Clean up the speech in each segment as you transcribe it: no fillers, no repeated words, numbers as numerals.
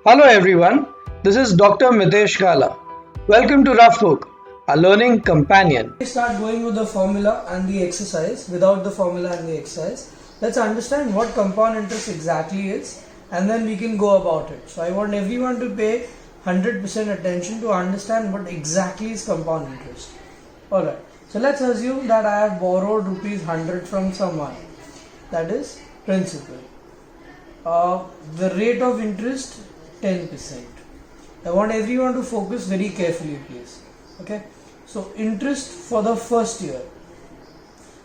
Hello everyone, this is Dr. Mitesh Gala. Welcome to Rough Book, a learning companion. We start going with the formula and the exercise without the formula and the exercise. Let's understand what compound interest exactly is and then we can go about it. So I want everyone to pay 100% attention to understand what exactly is compound interest. Alright, so let's assume that I have borrowed rupees 100 from someone, that is principal. The rate of interest 10%. I want everyone to focus very carefully, please. Okay, so interest for the first year,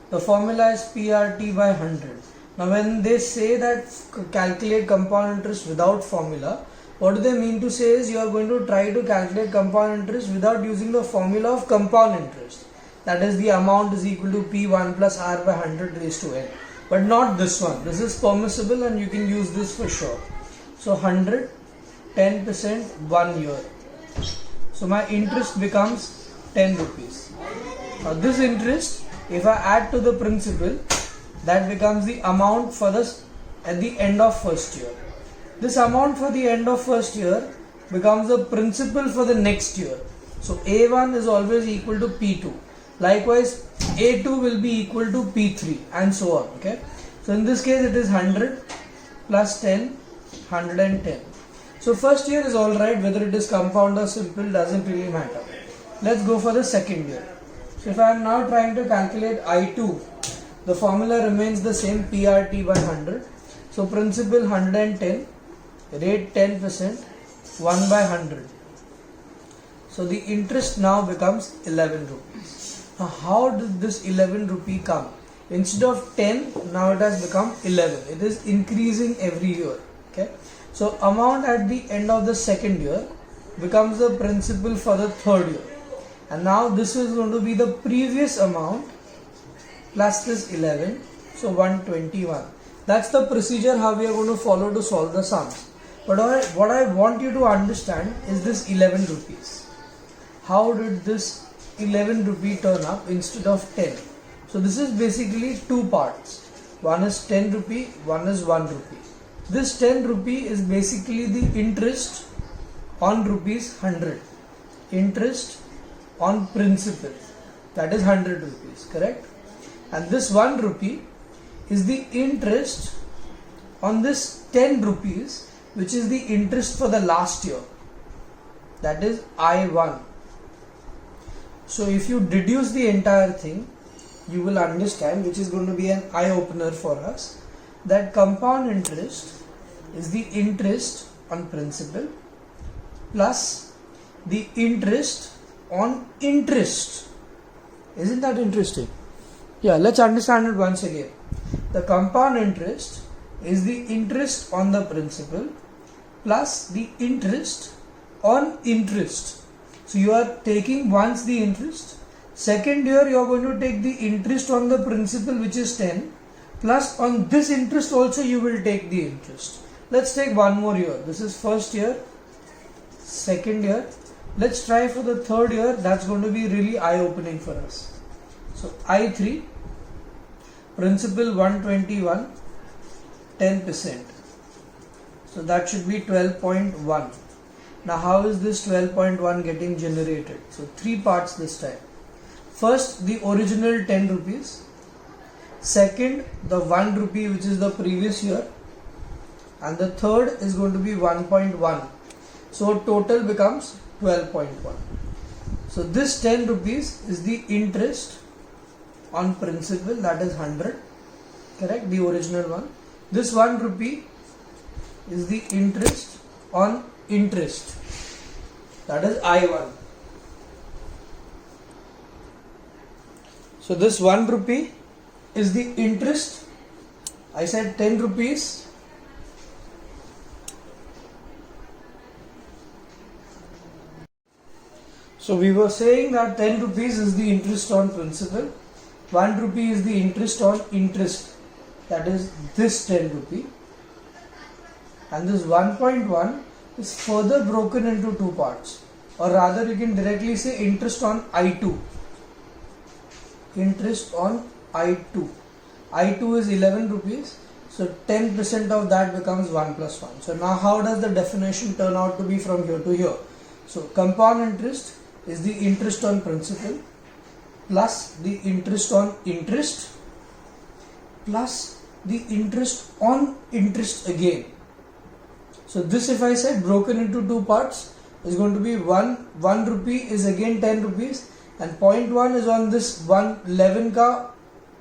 the formula is PRT by 100. Now when they say that calculate compound interest without formula, what do they mean to say is you are going to try to calculate compound interest without using the formula of compound interest, that is the amount is equal to P1 plus R by 100 raised to n, but not this one. This is permissible and you can use this for sure. So 100, 10%, 1 year. So my interest becomes 10 rupees. Now this interest, if I add to the principal, that becomes the amount for this at the end of first year. This amount for the end of first year becomes the principal for the next year. So A1 is always equal to P2. Likewise, A2 will be equal to P3 and so on. Okay. So in this case it is 100 plus 10, 110. So first year is alright, whether it is compound or simple doesn't really matter. Let's go for the second year. So if I am now trying to calculate I2, the formula remains the same, PRT by 100. So principal 110, rate 10%, 1 by 100. So the interest now becomes 11 rupees. Now how did this 11 rupee come? Instead of 10, now it has become 11. It is increasing every year. Okay. So amount at the end of the second year becomes the principal for the third year. And now this is going to be the previous amount plus this 11. So 121. That's the procedure how we are going to follow to solve the sums. But what I want you to understand is this 11 rupees. How did this 11 rupee turn up instead of 10? So this is basically two parts. One is 10 rupee, one is 1 rupee. This 10 rupee is basically the interest on rupees 100. Interest on principal, that is 100 rupees, correct? And this 1 rupee is the interest on this 10 rupees, which is the interest for the last year, that is I1. So if you deduce the entire thing, you will understand, which is going to be an eye opener for us, that compound interest is the interest on principal plus the interest on interest. Isn't that interesting? Yeah, let's understand it once again. The compound interest is the interest on the principal plus the interest on interest. So you are taking once the interest, second year you are going to take the interest on the principal, which is 10, plus on this interest also you will take the interest. Let's take one more year. This is first year, second year. Let's try for the third year. That's going to be really eye-opening for us. So I3, principal 121, 10%. So that should be 12.1. Now how is this 12.1 getting generated? So three parts this time. First, the original 10 rupees. Second, the 1 rupee, which is the previous year. And the third is going to be 1.1. So total becomes 12.1. So this 10 rupees is the interest on principal, that is 100. Correct? The original one. This 1 rupee is the interest on interest, that is I1. So this 1 rupee is the interest. I said 10 rupees. So we were saying that 10 rupees is the interest on principal, 1 rupee is the interest on interest, that is this 10 rupee, and this 1.1 is further broken into two parts, or rather you can directly say interest on I2. Interest on I2. I2 is 11 rupees. So 10% of that becomes 1 plus 1. So now how does the definition turn out to be from here to here? So compound interest is the interest on principal plus the interest on interest plus the interest on interest again. So this, if I said broken into two parts, is going to be 1 rupee is again 10 rupees, and 0.1 is on this 11 ka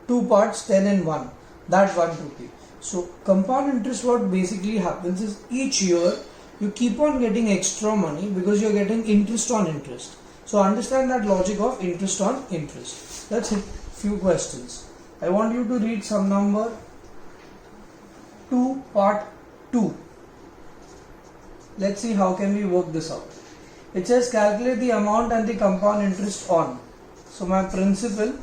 two parts, 10 and 1, that 1 rupee. So compound interest, what basically happens is each year you keep on getting extra money because you're getting interest on interest. So understand that logic of interest on interest. Let's hit few questions. I want you to read sum number 2 part 2. Let's see how can we work this out. It says calculate the amount and the compound interest on. So my principal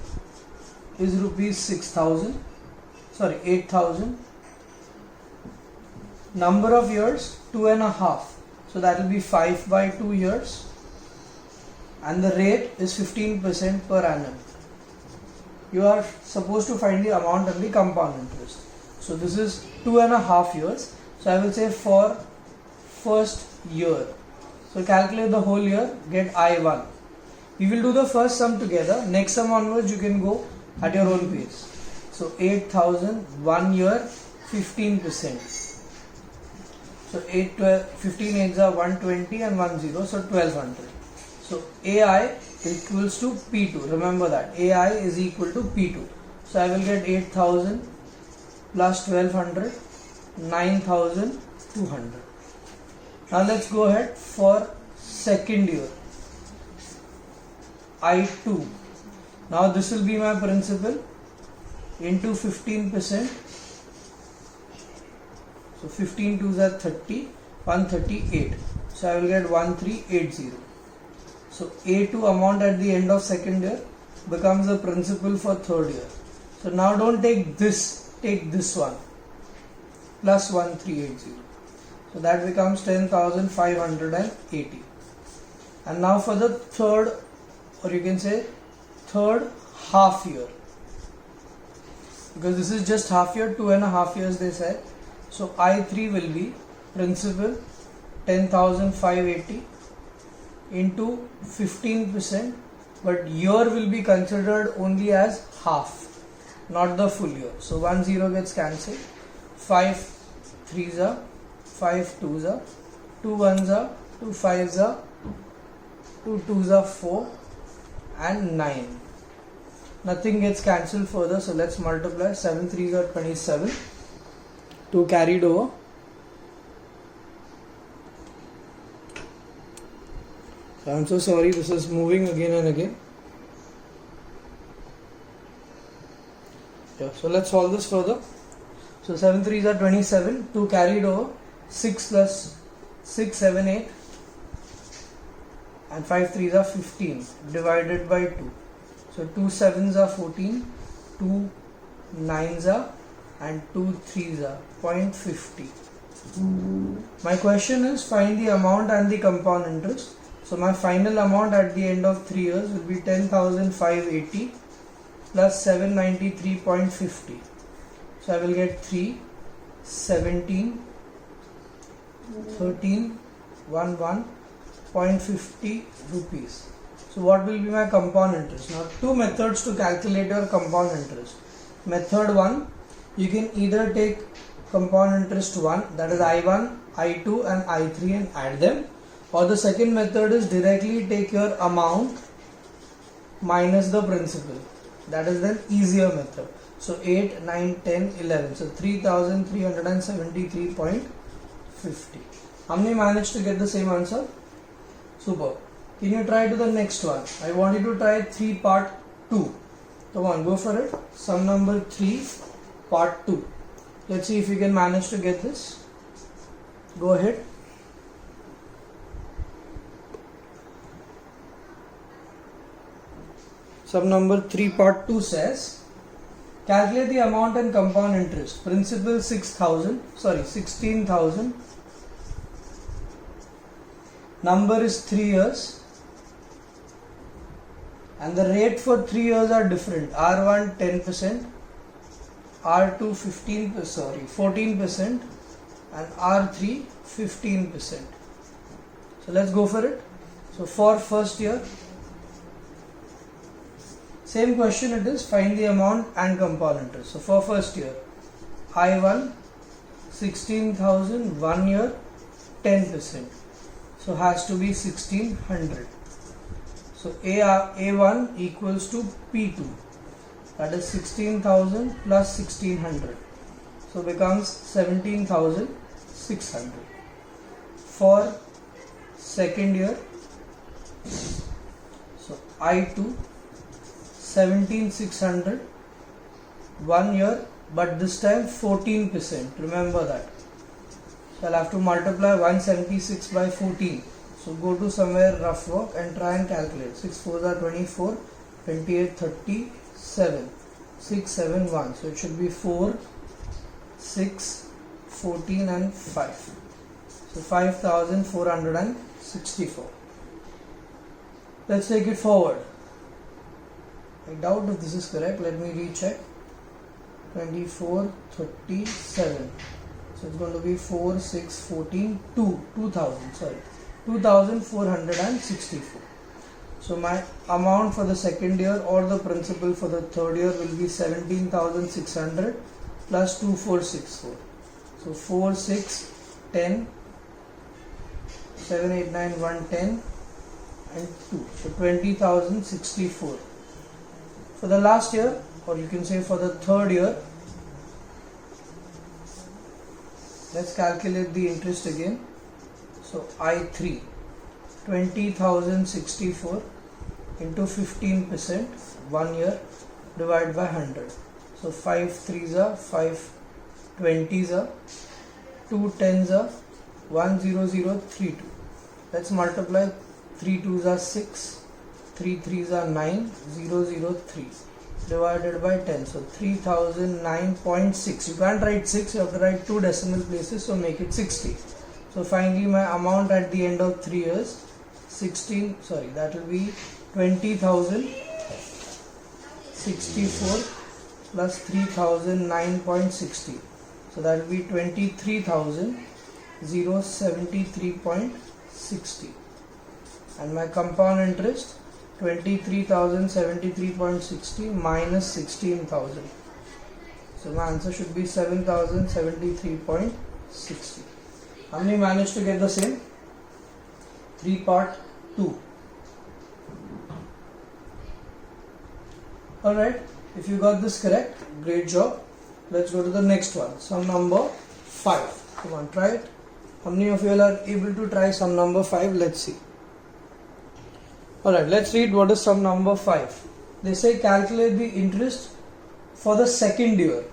is rupees 8,000. Number of years 2.5. So that will be 5 by 2 years. And the rate is 15% per annum. You are supposed to find the amount and the compound interest. So this is 2.5 years. So I will say for first year. So calculate the whole year, get I1. We will do the first sum together. Next sum onwards you can go at your own pace. So 8,000, 1 year, 15%. So 15 8s are 120 and 10, so 1200. So AI equals to P2. Remember that AI is equal to P2. So I will get 8,000 plus 1200, 9,200. Now let's go ahead for second year. I2. Now this will be my principal into 15%. So 15 2s are 30, 138. So I will get 1380. So A2 amount at the end of second year becomes the principal for third year. So now don't take this, take this one plus 1380. So that becomes 10,580. And now for the third, or you can say third half year, because this is just half year, 2.5 years they said. So I3 will be principal 10,580 into 15%, but year will be considered only as half, not the full year. So 1 0 gets cancelled. 5 3s are 5 2s are 2 1s are 2 5s are 2 2s are 4 and 9. Nothing gets cancelled further, so let's multiply. 7 3s are 27. 2 carried over. So I'm so sorry, this is moving again and again. Yeah, so let's solve this further. So 7 3s are 27, 2 carried over, 6 plus 6 7 8, and 5 3s are 15 divided by 2. So 2 7s are 14, 2 9s are, and 2 3s are 0.50. My question is find the amount and the compound interest. So my final amount at the end of 3 years will be 10,580 plus 793.50. So I will get 3, 17, 13, 11.50 rupees. So what will be my compound interest? Now two methods to calculate your compound interest. Method 1, you can either take compound interest 1, that is I1, I2 and I3 and add them, or the second method is directly take your amount minus the principal. That is the easier method. So 8, 9, 10, 11. So 3,373.50. How many managed to get the same answer? Super. Can you try to the next one? I want you to try 3 part 2. Come on, go for it. Sum number 3 part 2. Let's see if you can manage to get this. Go ahead. Sum number 3 part 2 says calculate the amount and compound interest. Principal 16,000. Number is 3 years. And the rate for 3 years are different. R1 10%, R2 14% and R3 15%. So let's go for it. So for first year, same question it is, find the amount and compound interest. So for first year, I1 16,000, 1 year 10%. So has to be 1600. So A1 equals to P2, that is 16,000 plus 1600. So becomes 17,600. For second year, so I2 17,600, 1 year, but this time 14%, remember that. So I'll have to multiply 176 by 14. So go to somewhere rough work and try and calculate. 6 4s are 24, 28, 37, 6, 7, 1. So it should be 4, 6, 14 and 5. So 5,464. Let's take it forward. I doubt if this is correct. Let me recheck. 24, 37. So it's going to be 4, 6, 14, 2000. Sorry. 2,464. So my amount for the second year or the principal for the third year will be 17,600 plus 2464. So 4, 6, 10, 7, 8, 9, 1, 10 and 2. So 20,064. For the last year, or you can say for the third year, let's calculate the interest again. So I3 20,064 into 15%, 1 year, divided by 100. So 5 3s are 5 20s are 2 10s are 10032. Let's multiply 3 2s are 6, 3 3s are 9, 003 divided by 10. So 3009.6. You can't write 6, you have to write 2 decimal places, so make it 60. So finally my amount at the end of 3 years, that will be 20,064 plus 3009.60. So that will be 23,073.60. And my compound interest, 23,073.60 minus 16,000. So my answer should be 7,073.60. How many managed to get the same? 3 part 2. Alright, if you got this correct, great job. Let's go to the next one. Sum number 5. Come on, try it. How many of you all are able to try sum number 5? Let's see. Alright, let's read what is sum number 5. They say calculate the interest for the second year.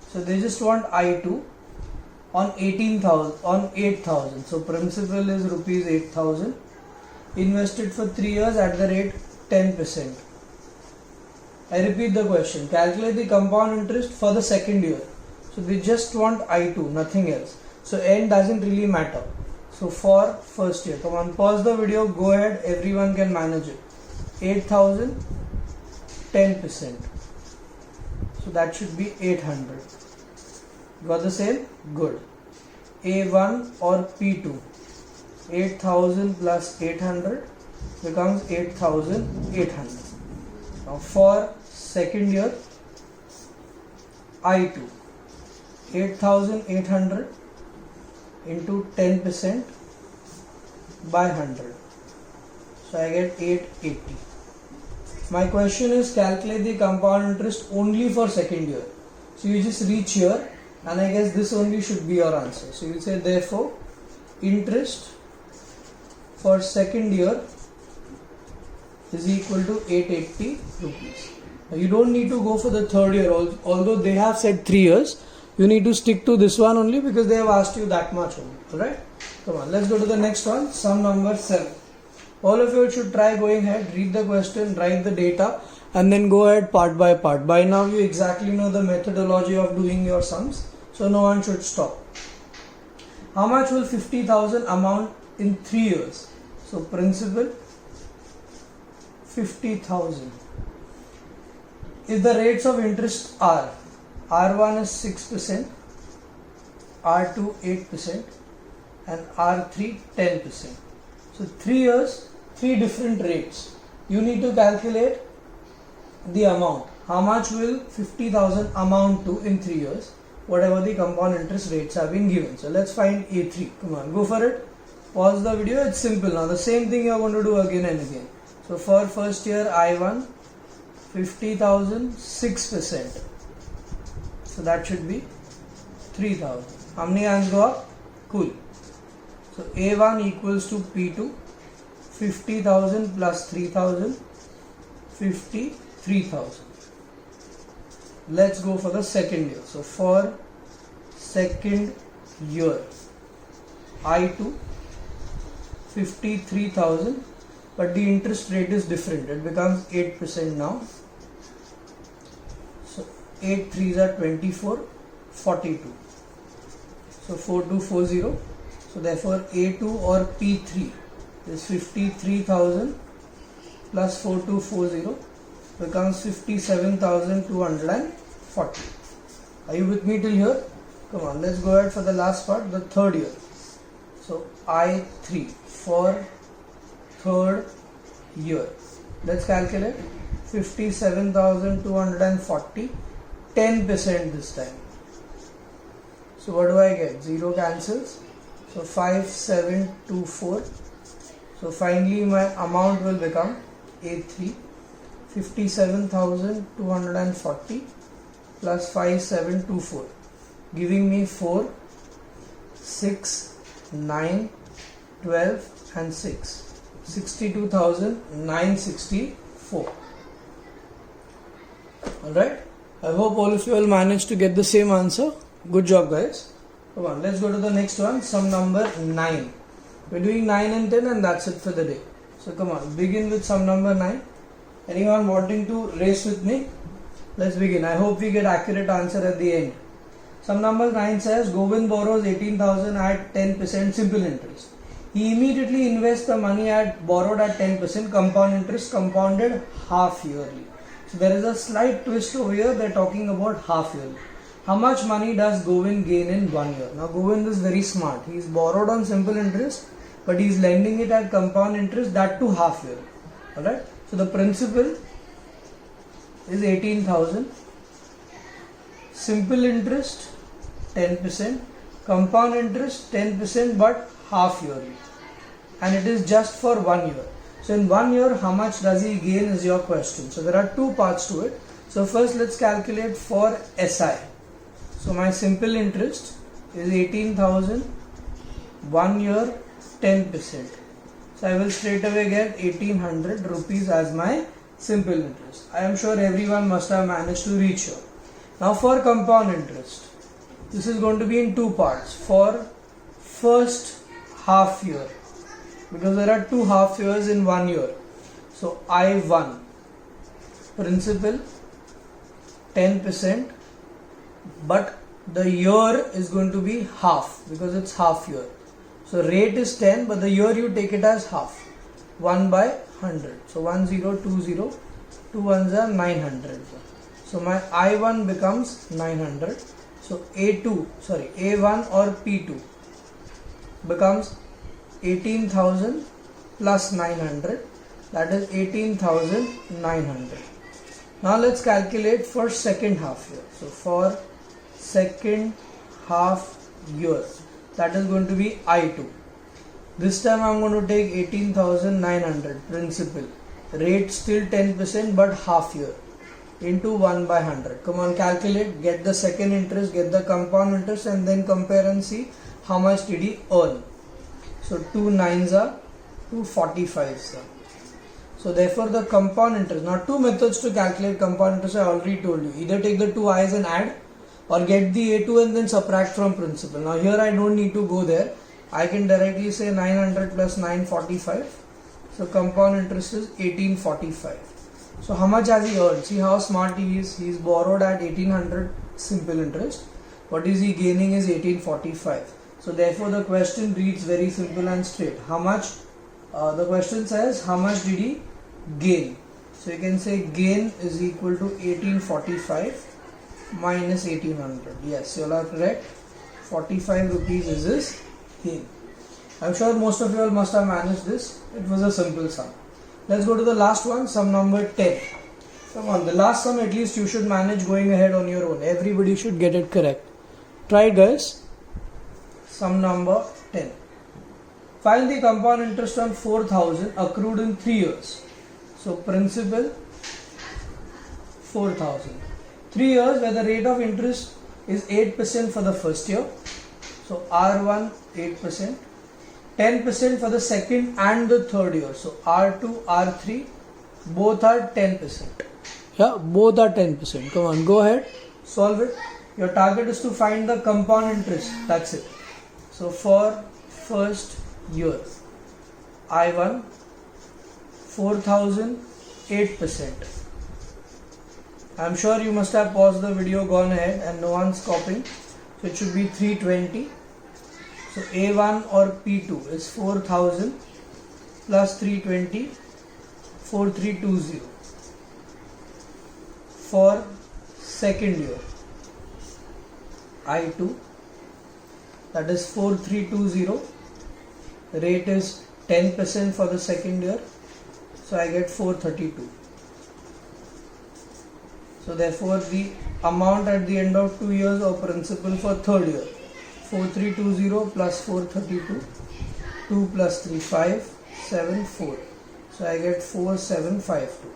So they just want I2 on 8,000. So principal is rupees 8,000. Invested for 3 years at the rate 10%. I repeat the question. Calculate the compound interest for the second year. So they just want I2, nothing else. So n doesn't really matter. So for first year, come on, pause the video, go ahead, everyone can manage it. 8,000, 10%. So that should be 800. Got the same? Good. A1 or P2, 8,000 plus 800 becomes 8,800. Now for second year, I2, 8,800 into 10% by 100. So I get 880. My question is calculate the compound interest only for second year. So you just reach here and I guess this only should be your answer. So you say therefore interest for second year is equal to 880 rupees. Now you don't need to go for the third year, although they have said 3 years. You need to stick to this one only because they have asked you that much only. Alright? Come on, let's go to the next one. Sum number 7. All of you should try going ahead, read the question, write the data and then go ahead part by part. By now you exactly know the methodology of doing your sums. So no one should stop. How much will 50,000 amount in 3 years? So principal 50,000. If the rates of interest are R1 is 6%, R2 8%, and R3 10%. So 3 years, 3 different rates. You need to calculate the amount. How much will 50,000 amount to in 3 years? Whatever the compound interest rates have been given. So let's find A3. Come on, go for it. Pause the video. It's simple. Now the same thing you are going to do again and again. So for first year I1, 50,000, 6%. So that should be 3,000. How many hands go up? Cool. So A1 equals to P2, 50,000 plus 3,000, 53,000. Let's go for the second year. So for second year, I2, 53,000, but the interest rate is different. It becomes 8% now. So 8 3s are 24, 42. So 4240. So therefore A2 or P3 is 53,000 plus 4240 becomes 57,240. Are you with me till here? Come on, let's go ahead for the last part, the third year. So I3 for third year. Let's calculate 57,240, 10% this time. So what do I get? 0 cancels. So 5724. So finally my amount will become A3, 57,240 plus 5724, giving me 4, 6, 9, 12 and 6. 62,964. Alright, I hope all of you will manage to get the same answer. Good job, guys. Come on, let's go to the next one. Sum number 9. We're doing 9 and 10 and that's it for the day. So come on, begin with sum number 9. Anyone wanting to race with me? Let's begin. I hope we get accurate answer at the end. Sum number 9 says Govind borrows 18,000 at 10% simple interest. He immediately invests the money borrowed at 10% compound interest, compounded half yearly. So there is a slight twist over here. They're talking about half yearly. How much money does Govind gain in 1 year? Now Govind is very smart. He's borrowed on simple interest, but he's lending it at compound interest, that too half yearly. Alright. So the principal is 18,000. Simple interest 10%. Compound interest 10%, but half yearly. And it is just for 1 year. So in 1 year, how much does he gain is your question. So there are two parts to it. So first let's calculate for SI. So my simple interest is 18,000, 1 year 10%. So I will straight away get 1800 rupees as my simple interest. I am sure everyone must have managed to reach here. Now for compound interest, this is going to be in two parts. For first half year, because there are 2 half years in 1 year. So I1, principal 10%, but the year is going to be half because it's half year. So rate is 10, but the year you take it as half. 1 by 100. So 1020, 2 ones are 900. So my I1 becomes 900. So A1 or P2 becomes 18,000 plus 900, that is 18,900. Now let's calculate for second half year. So for second half year, that is going to be I2. This time I am going to take 18,900 principal, rate still 10% but half year, into 1 by 100. Come on, calculate, get the second interest, get the compound interest, and then compare and see how much did he earn. So 2 9s are 245s are. So therefore the compound interest, now two methods to calculate compound interest I already told you. Either take the 2 i's and add, or get the A2 and then subtract from principal. Now here I don't need to go there. I can directly say 900 plus 945. So compound interest is 1845. So how much has he earned? See how smart he is. He is borrowed at 1800 simple interest. What is he gaining is 1845. So therefore the question reads very simple and straight. How much? The question says how much did he gain? So you can say gain is equal to 1845 minus 1800. Yes, you are correct. 45 rupees is his gain. I'm sure most of you all must have managed this. It was a simple sum. Let's go to the last one, sum number 10. Come on, the last sum at least you should manage going ahead on your own. Everybody should get it correct. Try it, guys. Sum number 10. Find the compound interest on 4,000 accrued in 3 years. So principal 4,000. 3 years where the rate of interest is 8% for the first year. So R1 8%. 10% for the second and the third year. So R2, R3 both are 10%. Yeah, both are 10%. Come on, go ahead, solve it. Your target is to find the compound interest. That's it. So for first year, I1 4,000 8%. I'm sure you must have paused the video, gone ahead, and no one's copying. So it should be 320. So A1 or P2 is 4,000 plus 320, 4320. For second year, I2, that is 4320. The rate is 10% for the second year, so I get 432. So therefore the amount at the end of 2 years of principal for third year, 4320 plus 432, 2 plus 3 5, 7 4. So I get 4752.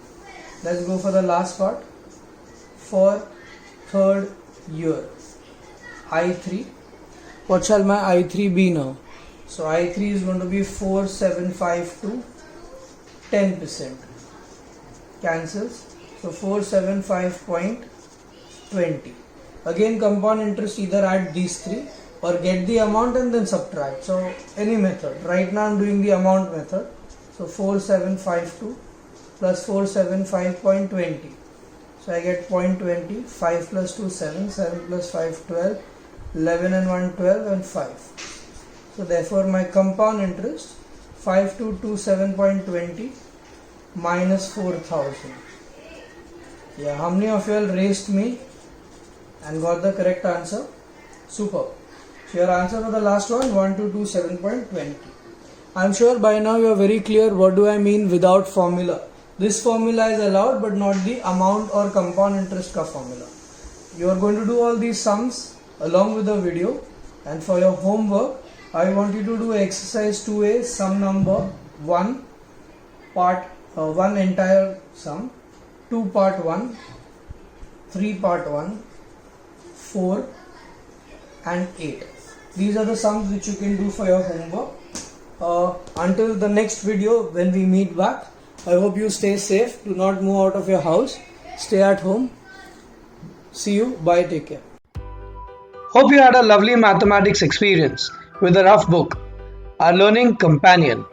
Let's go for the last part. For third year, I3, what shall my I3 be now? So I3 is going to be 4752, 10%. Cancels. So 475.20. Again, compound interest, either add these three or get the amount and then subtract. So any method. Right now I'm doing the amount method. So 4752 plus 475.20. So I get 0.20. 5 plus 2 7, 7 plus 5 12, 11 and 1 12 and 5. So therefore my compound interest 5227.20 minus 4,000. Yeah, how many of you all raised me and got the correct answer? Super. So your answer for the last one, 1227.20. I'm sure by now you are very clear what do I mean without formula. This formula is allowed but not the amount or compound interest ka formula. You are going to do all these sums along with the video, and for your homework I want you to do exercise 2A, sum number 1, part 1 entire sum, 2 part 1, 3 part 1, 4 and 8. These are the sums which you can do for your homework. Until the next video when we meet back, I hope you stay safe. Do not move out of your house. Stay at home. See you. Bye. Take care. Hope you had a lovely mathematics experience with the Rough Book, our learning companion.